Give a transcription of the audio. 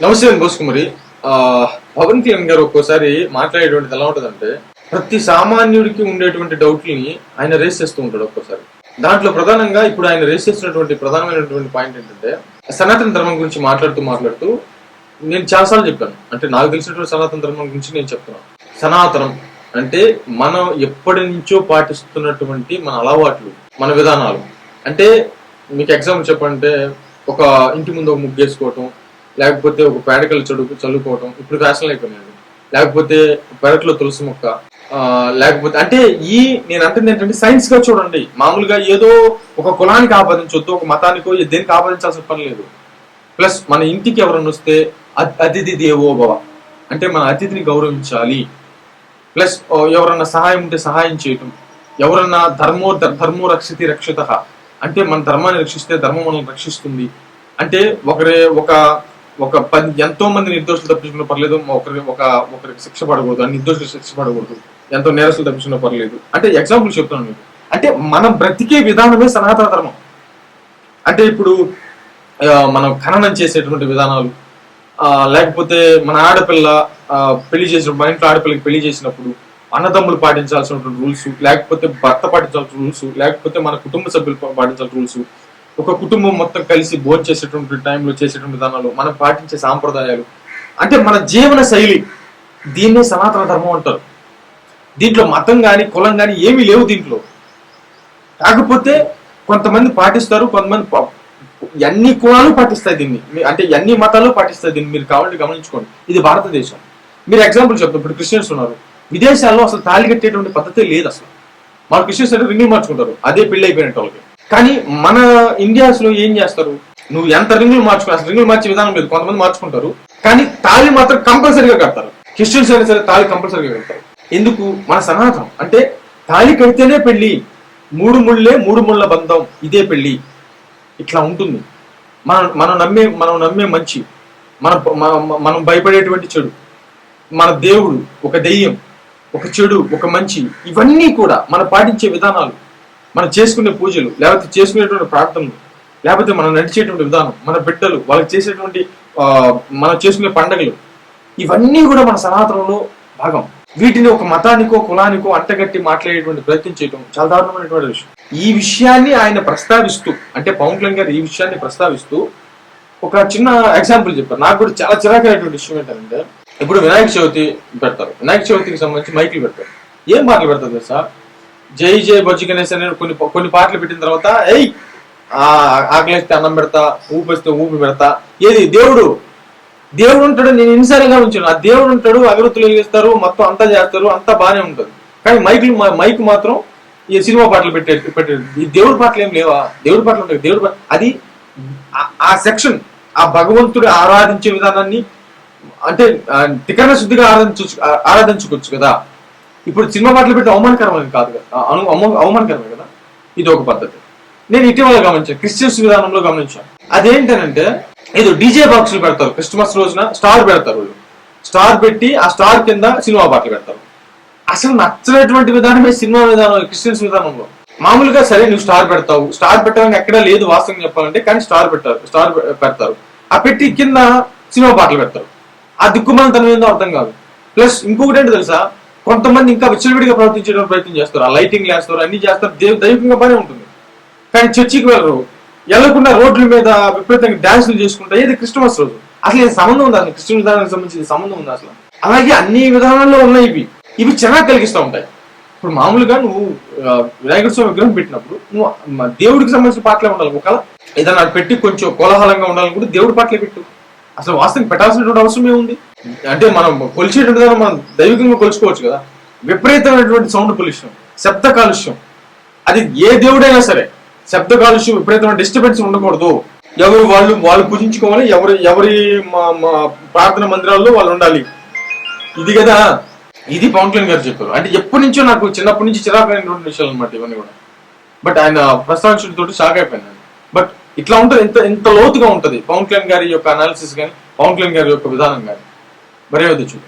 నమస్తే బోసుకుమరి. పవన్ కళ్యాణ్ గారు ఒక్కోసారి మాట్లాడేటువంటిది ఎలా ఉంటుందంటే, ప్రతి సామాన్యుడికి ఉండేటువంటి డౌట్లని ఆయన రేస్ చేస్తూ ఉంటాడు ఒక్కోసారి. దాంట్లో ప్రధానంగా ఇప్పుడు ఆయన రేస్ చేస్తున్నటువంటి ప్రధానమైనటువంటి పాయింట్ ఏంటంటే, సనాతన ధర్మం గురించి మాట్లాడుతూ నేను చాలాసార్లు చెప్పాను. అంటే నాకు తెలిసినటువంటి సనాతన ధర్మం గురించి నేను చెప్తున్నాను. సనాతనం అంటే మనం ఎప్పటి నుంచో పాటిస్తున్నటువంటి మన అలవాట్లు, మన విధానాలు. అంటే మీకు ఎగ్జాంపుల్ చెప్పంటే, ఒక ఇంటి ముందు ఒక ముగ్గేసుకోవటం, లేకపోతే ఒక పేడకలు చల్లుకోవటం ఇప్పుడు ఫ్యాషన్ అయిపోయినాయి. లేకపోతే పెరట్లో తులసి మొక్క, లేకపోతే అంటే నేను అంటుంది ఏంటంటే సైన్స్ గా చూడండి. మామూలుగా ఏదో ఒక కులానికి ఆపాదించొద్దు, ఒక మతానికో దేనికి ఆపాదించాల్సిన పని లేదు. ప్లస్ మన ఇంటికి ఎవరన్నా వస్తే అతిథి దేవో భవ అంటే మన అతిథిని గౌరవించాలి. ప్లస్ ఎవరన్నా సహాయం ఉంటే సహాయం చేయటం, ఎవరన్నా ధర్మో రక్షితి రక్షిత అంటే మన ధర్మాన్ని రక్షిస్తే ధర్మం మనల్ని రక్షిస్తుంది. అంటే ఎంతో మంది నిర్దోషులు తప్పించుకున్న పర్లేదు, ఒకరికి శిక్ష పడకూడదు, నిర్దోషులు శిక్ష పడకూడదు, ఎంతో నేరస్తులు తప్పించుకున్న పర్లేదు. అంటే ఎగ్జాంపుల్ చెప్తున్నాను మీకు. అంటే మనం బ్రతికే విధానమే సనాతన ధర్మం. అంటే ఇప్పుడు మనం ఖననం చేసేటువంటి విధానాలు, లేకపోతే మన ఆడపిల్ల పెళ్లి చేసినప్పుడు, మన ఇంట్లో ఆడపిల్లకి పెళ్లి చేసినప్పుడు అన్నదమ్ములు పాటించాల్సినటువంటి రూల్స్, లేకపోతే భర్త పాటించాల్సిన రూల్స్, లేకపోతే మన కుటుంబ సభ్యులు పాటించాల్సిన రూల్స్, ఒక కుటుంబం మొత్తం కలిసి భోజనం చేసేటువంటి టైంలో చేసేటువంటి విధానాలు, మనం పాటించే సాంప్రదాయాలు, అంటే మన జీవన శైలి, దీన్నే సనాతన ధర్మం అంటారు. దీంట్లో మతం కానీ కులం కానీ ఏమీ లేవు దీంట్లో. కాకపోతే కొంతమంది పాటిస్తారు, కొంతమంది అన్ని కులాలు పాటిస్తాయి దీన్ని, అంటే అన్ని మతాలు పాటిస్తాయి దీన్ని. మీరు కావాలంటే గమనించుకోండి. ఇది భారతదేశం. మీరు ఎగ్జాంపుల్ చెప్తారు, ఇప్పుడు క్రిస్టియన్స్ ఉన్నారు. విదేశాల్లో అసలు తాళి కట్టేటువంటి పద్ధతే లేదు అసలు. మన క్రిస్టియన్స్ అంటే రింగులు మార్చుకుంటారు, అదే పెళ్లి అయిపోయినట్టు వాళ్ళకి. కానీ మన ఇండియాస్ లో ఏం చేస్తారు, నువ్వు ఎంత రింగులు మార్చుకో, అసలు రింగులు మార్చే విధానం లేదు. కొంతమంది మార్చుకుంటారు, కానీ తాళి మాత్రం కంపల్సరీగా కడతారు. క్రిస్టియన్స్ అయినా సరే తాళి కంపల్సరీగా కడతారు. ఎందుకు? మన సనాతనం. అంటే తాళి కడితేనే పెళ్లి, 3 ముళ్ళే 3 ముళ్ళ బంధం, ఇదే పెళ్లి. ఇట్లా ఉంటుంది. మనం నమ్మే మంచి, మనం భయపడేటువంటి చెడు, మన దేవుడు ఒక దెయ్యం, ఒక చెడు, ఒక మంచి, ఇవన్నీ కూడా మనం పాటించే విధానాలు, మనం చేసుకునే పూజలు, లేకపోతే చేసుకునేటువంటి ప్రార్థనలు, లేకపోతే మనం నడిచేటువంటి విధానం, మన బిడ్డలు వాళ్ళకి చేసేటువంటి మనం చేసుకునే పండుగలు, ఇవన్నీ కూడా మన సనాతనంలో భాగం. వీటిని ఒక మతానికో కులానికో అంటగట్టి మాట్లాడేటువంటి ప్రయత్నం చేయడం చాలా దారుణమైనటువంటి విషయం. ఈ విషయాన్ని ఆయన ప్రస్తావిస్తూ, అంటే పవన్ కళ్యాణ్ గారు ఈ విషయాన్ని ప్రస్తావిస్తూ ఒక చిన్న ఎగ్జాంపుల్ చెప్పారు. నాకు కూడా చాలా చిరాకైనటువంటి విషయం ఏంటంటే, ఇప్పుడు వినాయక చవితి పెడతారు. వినాయక చవితికి సంబంధించి మైకులు పెడతారు. ఏం పాటలు పెడతారు తెలుసా? జై జై బొజ్జి గణేష్ అనే కొన్ని పాటలు పెట్టిన తర్వాత, ఆకలిస్తే అన్నం పెడతా, ఊపిస్తే ఊపి పెడతా. ఏది దేవుడు ఉంటాడు. నేను ఎన్నిసార్లు గమనించాను, ఆ దేవుడు ఉంటాడు, అగరత్తులు వెలిగిస్తారు, మొత్తం అంతా చేస్తారు, అంతా బాగానే ఉంటుంది. కానీ మైక్ మాత్రం ఈ సినిమా పాటలు పెట్టాడు. ఈ దేవుడి పాటలు ఏం లేవా? దేవుడి పాటలు ఉంటాయి. అది ఆ సెక్షన్, ఆ భగవంతుడు ఆరాధించే విధానాన్ని అంటే తికరణ శుద్ధిగా ఆరాధించుకోవచ్చు కదా. ఇప్పుడు సినిమా పాటలు పెట్టి అవమానకరమైన కాదు కదా, అవమానకరమే కదా. ఇది ఒక పద్ధతి. నేను ఇటీవల గమనించాను, క్రిస్టియన్స్ విధానంలో గమనించాను. అదేంటనంటే, ఏదో డీజే బాక్సులు పెడతారు. క్రిస్మస్ రోజున స్టార్ పెడతారు. స్టార్ పెట్టి ఆ స్టార్ కింద సినిమా పాటలు పెడతారు. అసలు నచ్చినటువంటి విధానమే సినిమా విధానం క్రిస్టియన్స్ విధానంలో. మామూలుగా సరే నువ్వు స్టార్ పెడతావు, స్టార్ పెట్టడానికి ఎక్కడా లేదు వాస్తవం చెప్పాలంటే, కానీ స్టార్ పెడతారు. ఆ పెట్టి కింద సినిమా పాటలు పెడతారు. ఆ దిక్కుమాలితనం ఏందో అర్థం కాదు. ప్లస్ ఇంకొకటి ఏంటో తెలుసా, కొంతమంది ఇంకా విచ్చలవిడిగా ప్రవర్తించడానికి ప్రయత్నం చేస్తారు. ఆ లైటింగ్ వేస్తారు, అన్ని చేస్తారు, దైవికంగా బాగానే ఉంటుంది. కానీ చర్చికి వెళ్ళకుండా రోడ్ల మీద విపరీతంగా డాన్సులు చేసుకుంటా. ఏది క్రిస్మస్ రోజు అసలు ఏది సంబంధం ఉంది? అసలు క్రిస్టియన్ విధానానికి సంబంధించి సంబంధం ఉంది అసలు? అలాగే అన్ని విధానాల్లో ఉన్నాయి. ఇవి చిరాకు కలిగిస్తూ ఉంటాయి. ఇప్పుడు మామూలుగా నువ్వు వినాయకుడి స్వామి విగ్రహం పెట్టినప్పుడు నువ్వు దేవుడికి సంబంధించిన పాటలే ఉండాలి. ఒకవేళ ఏదైనా పెట్టి కొంచెం కోలాహలంగా ఉండాలని కూడా దేవుడి పాటలే పెట్టు. అసలు వాస్తవం పెట్టాల్సినటువంటి అవసరం ఏముంది? అంటే మనం కొలిచేటువంటి విధానం మనం దైవికంగా కొలుచుకోవచ్చు కదా. విపరీతమైనటువంటి సౌండ్ పొల్యూషన్, శబ్ద కాలుష్యం, అది ఏ దేవుడైనా సరే శబ్ద కాలుష్యం, విపరీతమైన డిస్టర్బెన్స్ ఉండకూడదు. ఎవరు వాళ్ళు పూజించుకోవాలి, ఎవరి ప్రార్థన మందిరాల్లో వాళ్ళు ఉండాలి. ఇది కదా, ఇది పవన్ కళ్యాణ్ గారు చెప్పారు. అంటే ఎప్పటి నుంచో నాకు చిన్నప్పటి నుంచి చిరాకైనటువంటి విషయాలు అనమాట ఇవన్నీ కూడా. బట్ ఆయన ప్రస్తావించడంతో షాక్ అయిపోయింది. బట్ ఇట్లా ఉంటుంది, ఎంత లోతుగా ఉంటుంది పవన్ కళ్యాణ్ గారి యొక్క అనాలిసిస్ కానీ, పవన్ కళ్యాణ్ గారి యొక్క విధానం కానీ. మరే చూడు.